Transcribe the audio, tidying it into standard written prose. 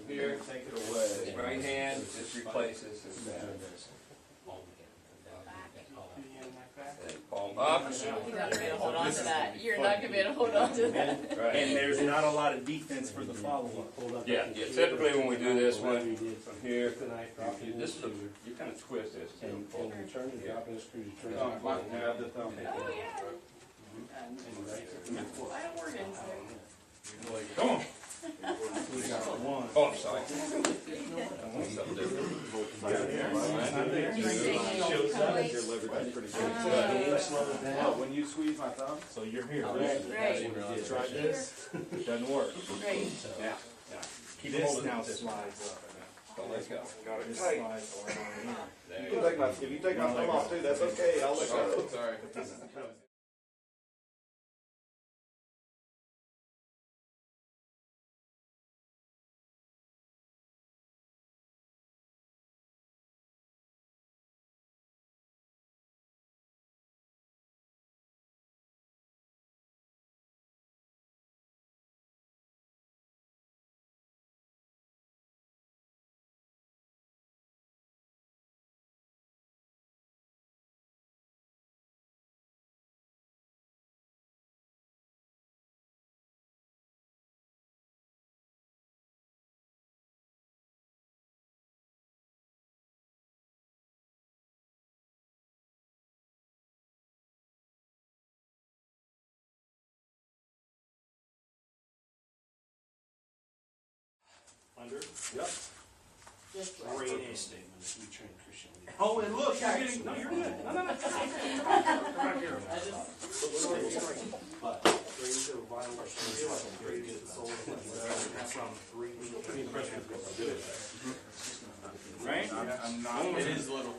here, take it away. Right hand just replaces his back. Palm up. You're not going to be able to hold on to that. You're not going to be able to hold on to that. Right. And there's not a lot of defense for the follow-up. Yeah. Typically when we do this one from here, this is you kind of twist this. And turn the drop and screw the trigger. Grab the thumb. Oh, yeah. I don't work in, so. Come on. We got one. Oh, I'm sorry. Something different. When you squeeze my thumb, So you're here. Right. try this. Doesn't work. Right. Yeah. Keep this now slides up. Don't let go. Got it This tight. slides around here. If you take my thumb off too, that's okay. I'll let go. Sorry. Under? Yep. Just Great right. in. Statement if we train Christian leaders. Oh, and look, you're getting. No, you're good. No. Come back here. I just. But these are vital skills and very good soul. From 3 weeks. Right? I'm not. It is little.